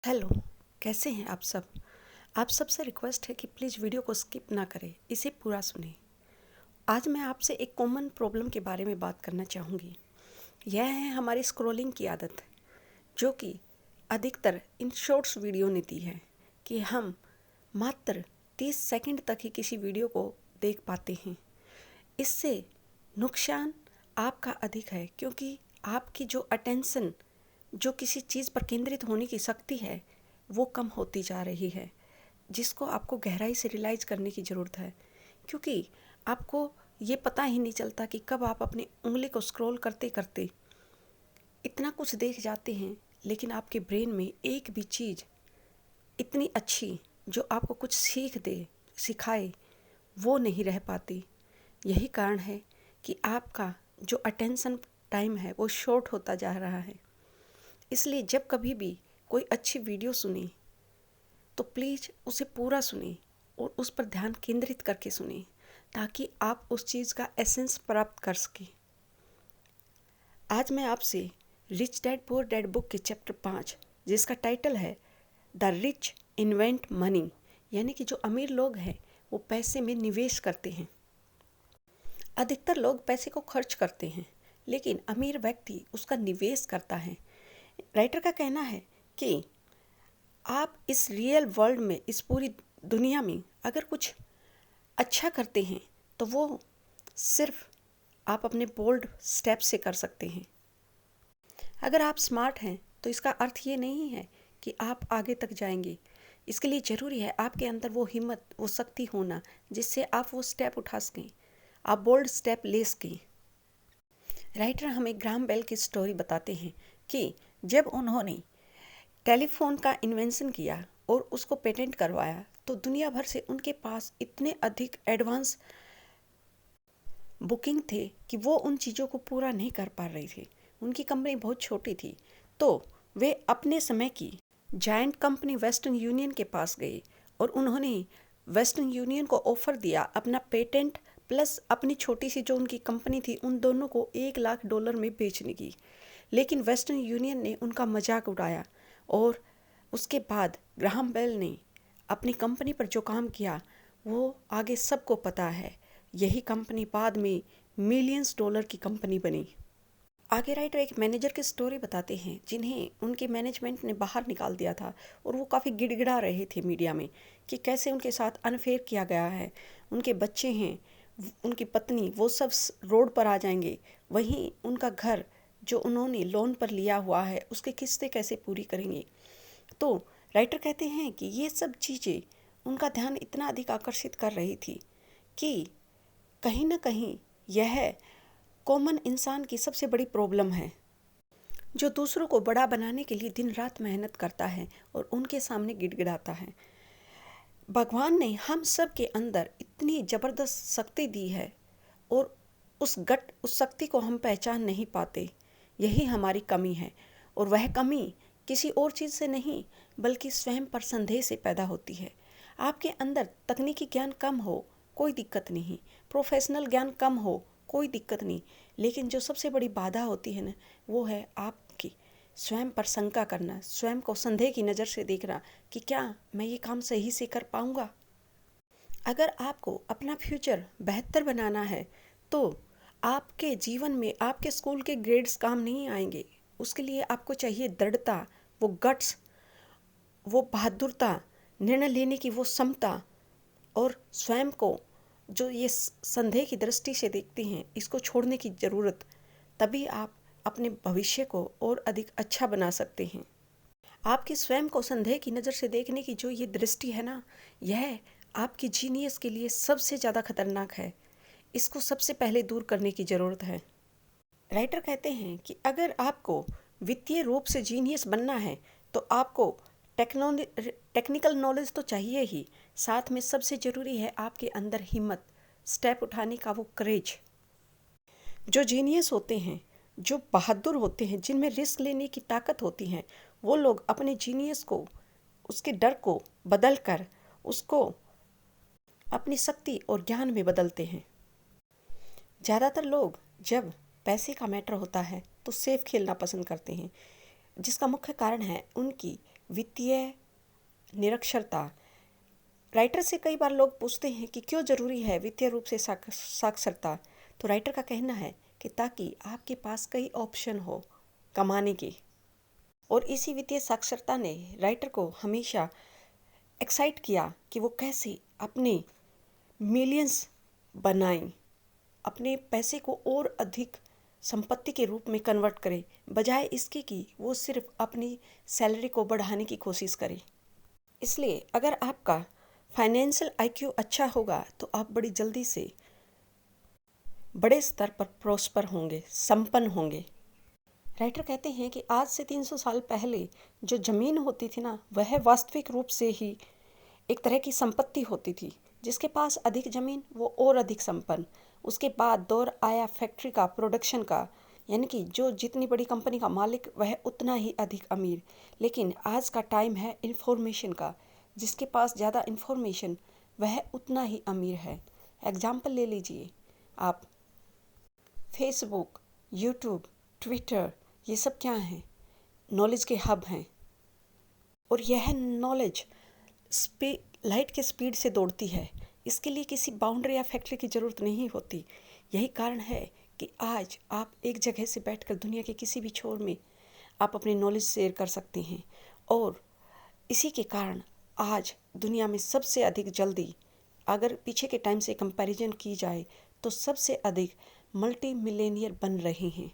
Hello, कैसे हैं आप सब। आप सबसे रिक्वेस्ट है कि प्लीज़ वीडियो को स्किप ना करें, इसे पूरा सुनें। आज मैं आपसे एक कॉमन प्रॉब्लम के बारे में बात करना चाहूँगी। यह है हमारी स्क्रॉलिंग की आदत, जो कि अधिकतर इन शॉर्ट्स वीडियो ने दी है कि हम मात्र 30 सेकंड तक ही किसी वीडियो को देख पाते हैं। इससे नुकसान आपका अधिक है, क्योंकि आपकी जो अटेंशन, जो किसी चीज़ पर केंद्रित होने की शक्ति है, वो कम होती जा रही है, जिसको आपको गहराई से रियलाइज़ करने की ज़रूरत है। क्योंकि आपको ये पता ही नहीं चलता कि कब आप अपनी उंगली को स्क्रॉल करते करते इतना कुछ देख जाते हैं, लेकिन आपके ब्रेन में एक भी चीज़ इतनी अच्छी जो आपको कुछ सीख दे, सिखाए, वो नहीं रह पाती। यही कारण है कि आपका जो अटेंशन टाइम है वो शॉर्ट होता जा रहा है। इसलिए जब कभी भी कोई अच्छी वीडियो सुने तो प्लीज़ उसे पूरा सुने और उस पर ध्यान केंद्रित करके सुने, ताकि आप उस चीज़ का एसेंस प्राप्त कर सकें। आज मैं आपसे rich dad poor dad book के चैप्टर 5, जिसका टाइटल है द रिच इन्वेंट मनी, यानी कि जो अमीर लोग हैं वो पैसे में निवेश करते हैं। अधिकतर लोग पैसे को खर्च करते हैं, लेकिन अमीर व्यक्ति उसका निवेश करता है। राइटर का कहना है कि आप इस रियल वर्ल्ड में, इस पूरी दुनिया में अगर कुछ अच्छा करते हैं तो वो सिर्फ आप अपने बोल्ड स्टेप से कर सकते हैं। अगर आप स्मार्ट हैं तो इसका अर्थ ये नहीं है कि आप आगे तक जाएंगे। इसके लिए ज़रूरी है आपके अंदर वो हिम्मत, वो शक्ति होना, जिससे आप वो स्टेप उठा सकें, आप बोल्ड स्टेप ले सकें। राइटर हमें ग्राहम बेल की स्टोरी बताते हैं कि जब उन्होंने टेलीफोन का इन्वेंशन किया और उसको पेटेंट करवाया, तो दुनिया भर से उनके पास इतने अधिक एडवांस बुकिंग थे कि वो उन चीज़ों को पूरा नहीं कर पा रही थी। उनकी कंपनी बहुत छोटी थी, तो वे अपने समय की जायंट कंपनी वेस्टर्न यूनियन के पास गए और उन्होंने वेस्टर्न यूनियन को ऑफर दिया अपना पेटेंट प्लस अपनी छोटी सी जो उनकी कंपनी थी, उन दोनों को $1 लाख में बेचने की। लेकिन वेस्टर्न यूनियन ने उनका मजाक उड़ाया और उसके बाद ग्राहम बेल ने अपनी कंपनी पर जो काम किया वो आगे सबको पता है। यही कंपनी बाद में मिलियंस डॉलर की कंपनी बनी। आगे राइटर एक मैनेजर की स्टोरी बताते हैं जिन्हें उनके मैनेजमेंट ने बाहर निकाल दिया था, और वो काफ़ी गिड़गिड़ा रहे थे मीडिया में कि कैसे उनके साथ अनफेयर किया गया है। उनके बच्चे हैं, उनकी पत्नी, वो सब रोड पर आ जाएंगे। वहीं उनका घर जो उन्होंने लोन पर लिया हुआ है उसकी किस्तें कैसे पूरी करेंगे। तो राइटर कहते हैं कि ये सब चीज़ें उनका ध्यान इतना अधिक आकर्षित कर रही थी कि कहीं ना कहीं यह कॉमन इंसान की सबसे बड़ी प्रॉब्लम है, जो दूसरों को बड़ा बनाने के लिए दिन रात मेहनत करता है और उनके सामने गिड़गिड़ाता है। भगवान ने हम सब के अंदर इतनी ज़बरदस्त शक्ति दी है और उस शक्ति को हम पहचान नहीं पाते। यही हमारी कमी है, और वह कमी किसी और चीज़ से नहीं बल्कि स्वयं पर संदेह से पैदा होती है। आपके अंदर तकनीकी ज्ञान कम हो कोई दिक्कत नहीं, प्रोफेशनल ज्ञान कम हो कोई दिक्कत नहीं, लेकिन जो सबसे बड़ी बाधा होती है ना, वो है आपकी स्वयं पर शंका करना, स्वयं को संदेह की नज़र से देखना कि क्या मैं ये काम सही से कर पाऊँगा। अगर आपको अपना फ्यूचर बेहतर बनाना है तो आपके जीवन में आपके स्कूल के ग्रेड्स काम नहीं आएंगे। उसके लिए आपको चाहिए दृढ़ता, वो गट्स, वो बहादुरता, निर्णय लेने की वो क्षमता, और स्वयं को जो ये संदेह की दृष्टि से देखते हैं इसको छोड़ने की ज़रूरत। तभी आप अपने भविष्य को और अधिक अच्छा बना सकते हैं। आपकी स्वयं को संदेह की नज़र से देखने की जो ये दृष्टि है ना, यह आपकी जीनियस के लिए सबसे ज़्यादा खतरनाक है। इसको सबसे पहले दूर करने की ज़रूरत है। राइटर कहते हैं कि अगर आपको वित्तीय रूप से जीनियस बनना है तो आपको टेक्निकल नॉलेज तो चाहिए ही, साथ में सबसे ज़रूरी है आपके अंदर हिम्मत, स्टेप उठाने का वो करेज। जो जीनियस होते हैं, जो बहादुर होते हैं, जिनमें रिस्क लेने की ताकत होती है, वो लोग अपने जीनियस को, उसके डर को बदल कर उसको अपनी शक्ति और ज्ञान में बदलते हैं। ज़्यादातर लोग जब पैसे का मैटर होता है तो सेफ खेलना पसंद करते हैं, जिसका मुख्य कारण है उनकी वित्तीय निरक्षरता। राइटर से कई बार लोग पूछते हैं कि क्यों ज़रूरी है वित्तीय रूप से साक्षरता। तो राइटर का कहना है कि ताकि आपके पास कई ऑप्शन हो कमाने के। और इसी वित्तीय साक्षरता ने राइटर को हमेशा एक्साइट किया कि वो कैसे अपने मिलियंस बनाएं, अपने पैसे को और अधिक संपत्ति के रूप में कन्वर्ट करें, बजाय इसके कि वो सिर्फ अपनी सैलरी को बढ़ाने की कोशिश करें। इसलिए अगर आपका फाइनेंशियल आईक्यू अच्छा होगा तो आप बड़ी जल्दी से बड़े स्तर पर प्रॉस्पर होंगे, संपन्न होंगे। राइटर कहते हैं कि आज से 300 साल पहले जो ज़मीन होती थी ना, वह वास्तविक रूप से ही एक तरह की संपत्ति होती थी। जिसके पास अधिक ज़मीन वो और अधिक संपन्न। उसके बाद दौर आया फैक्ट्री का, प्रोडक्शन का, यानी कि जो जितनी बड़ी कंपनी का मालिक वह उतना ही अधिक अमीर। लेकिन आज का टाइम है इंफॉर्मेशन का। जिसके पास ज़्यादा इंफॉर्मेशन वह उतना ही अमीर है। एग्जाम्पल ले लीजिए आप, फेसबुक, यूट्यूब, ट्विटर, ये सब क्या हैं? नॉलेज के हब हैं। और यह नॉलेज लाइट के स्पीड से दौड़ती है। इसके लिए किसी बाउंड्री या फैक्ट्री की ज़रूरत नहीं होती। यही कारण है कि आज आप एक जगह से बैठकर दुनिया के किसी भी छोर में आप अपनी नॉलेज शेयर कर सकते हैं। और इसी के कारण आज दुनिया में सबसे अधिक जल्दी, अगर पीछे के टाइम से कंपैरिजन की जाए, तो सबसे अधिक मल्टी मिलेनियर बन रहे हैं।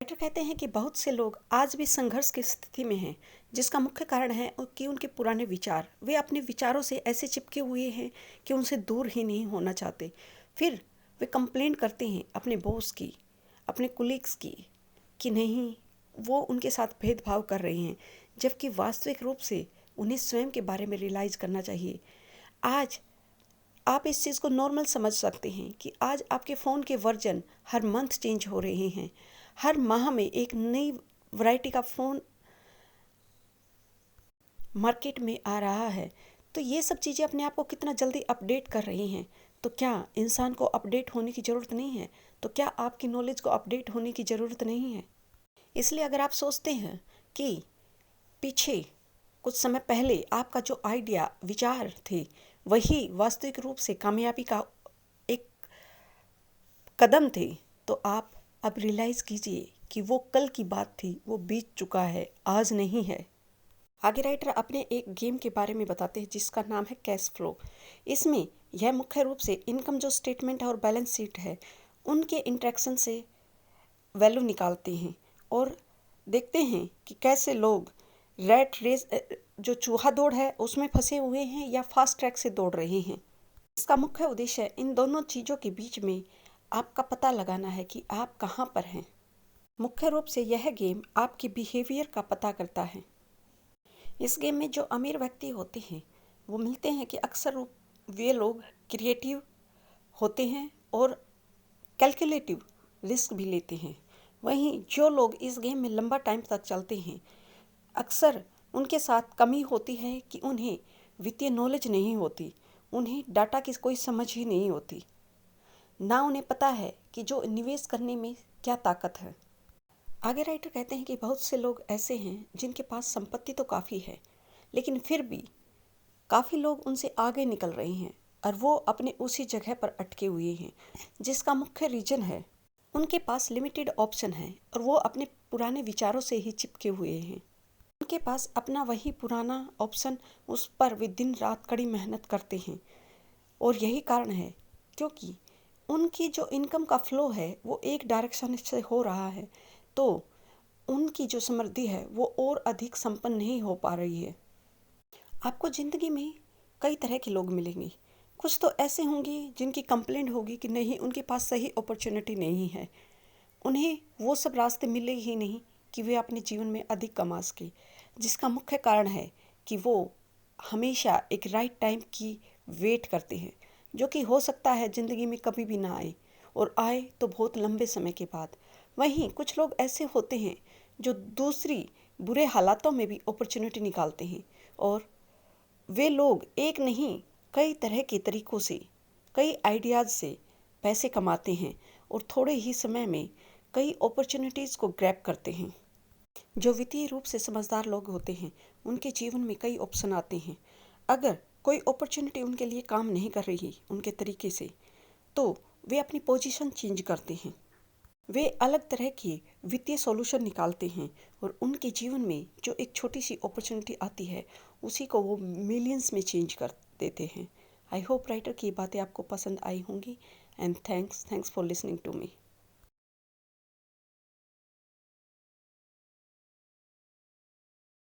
राइटर कहते हैं कि बहुत से लोग आज भी संघर्ष की स्थिति में हैं, जिसका मुख्य कारण है कि उनके पुराने विचार, वे अपने विचारों से ऐसे चिपके हुए हैं कि उनसे दूर ही नहीं होना चाहते। फिर वे कंप्लेंट करते हैं अपने बॉस की, अपने कुलीग्स की, कि नहीं, वो उनके साथ भेदभाव कर रहे हैं, जबकि वास्तविक रूप से उन्हें स्वयं के बारे में रियलाइज़ करना चाहिए। आज आप इस चीज़ को नॉर्मल समझ सकते हैं कि आज आपके फ़ोन के वर्जन हर मंथ चेंज हो रहे हैं। हर माह में एक नई वैरायटी का फ़ोन मार्केट में आ रहा है। तो ये सब चीज़ें अपने आप को कितना जल्दी अपडेट कर रही हैं। तो क्या इंसान को अपडेट होने की ज़रूरत नहीं है? तो क्या आपकी नॉलेज को अपडेट होने की ज़रूरत नहीं है? इसलिए अगर आप सोचते हैं कि पीछे कुछ समय पहले आपका जो आइडिया, विचार थे, वही वास्तविक रूप से कामयाबी का एक कदम थे, तो आप अब रियलाइज़ कीजिए कि वो कल की बात थी, वो बीत चुका है, आज नहीं है। आगे राइटर अपने एक गेम के बारे में बताते हैं जिसका नाम है कैश फ्लो। इसमें यह मुख्य रूप से इनकम जो स्टेटमेंट है और बैलेंस शीट है, उनके इंटरेक्शन से वैल्यू निकालते हैं और देखते हैं कि कैसे लोग रैट रेस, जो चूहा दौड़ है, उसमें फंसे हुए हैं या फास्ट ट्रैक से दौड़ रहे हैं। इसका मुख्य उद्देश्य इन दोनों चीज़ों के बीच में आपका पता लगाना है कि आप कहाँ पर हैं। मुख्य रूप से यह गेम आपके बिहेवियर का पता करता है। इस गेम में जो अमीर व्यक्ति होते हैं वो मिलते हैं कि अक्सर वे लोग क्रिएटिव होते हैं और कैलकुलेटिव रिस्क भी लेते हैं। वहीं जो लोग इस गेम में लंबा टाइम तक चलते हैं, अक्सर उनके साथ कमी होती है कि उन्हें वित्तीय नॉलेज नहीं होती, उन्हें डाटा की कोई समझ ही नहीं होती, ना उन्हें पता है कि जो निवेश करने में क्या ताकत है। आगे राइटर कहते हैं कि बहुत से लोग ऐसे हैं जिनके पास संपत्ति तो काफ़ी है, लेकिन फिर भी काफ़ी लोग उनसे आगे निकल रहे हैं और वो अपने उसी जगह पर अटके हुए हैं। जिसका मुख्य रीज़न है उनके पास लिमिटेड ऑप्शन है और वो अपने पुराने विचारों से ही चिपके हुए हैं। उनके पास अपना वही पुराना ऑप्शन, उस पर वे दिन रात कड़ी मेहनत करते हैं। और यही कारण है क्योंकि उनकी जो इनकम का फ्लो है वो एक डायरेक्शन से हो रहा है, तो उनकी जो समृद्धि है वो और अधिक संपन्न नहीं हो पा रही है। आपको ज़िंदगी में कई तरह के लोग मिलेंगे। कुछ तो ऐसे होंगे जिनकी कंप्लेंट होगी कि नहीं, उनके पास सही अपॉर्चुनिटी नहीं है, उन्हें वो सब रास्ते मिले ही नहीं कि वे अपने जीवन में अधिक कमा सके। जिसका मुख्य कारण है कि वो हमेशा एक राइट टाइम की वेट करते हैं, जो कि हो सकता है ज़िंदगी में कभी भी ना आए, और आए तो बहुत लंबे समय के बाद। वहीं कुछ लोग ऐसे होते हैं जो दूसरी बुरे हालातों में भी अपॉर्चुनिटी निकालते हैं, और वे लोग एक नहीं कई तरह के तरीक़ों से, कई आइडियाज़ से पैसे कमाते हैं और थोड़े ही समय में कई अपॉर्चुनिटीज़ को ग्रैब करते हैं। जो वित्तीय रूप से समझदार लोग होते हैं उनके जीवन में कई ऑप्शन आते हैं। अगर कोई अपॉर्चुनिटी उनके लिए काम नहीं कर रही उनके तरीके से, तो वे अपनी पोजीशन चेंज करते हैं। वे अलग तरह के वित्तीय सॉल्यूशन निकालते हैं और उनके जीवन में जो एक छोटी सी अपॉर्चुनिटी आती है उसी को वो मिलियंस में चेंज कर देते हैं। आई होप राइटर की बातें आपको पसंद आई होंगी and thanks for listening to me.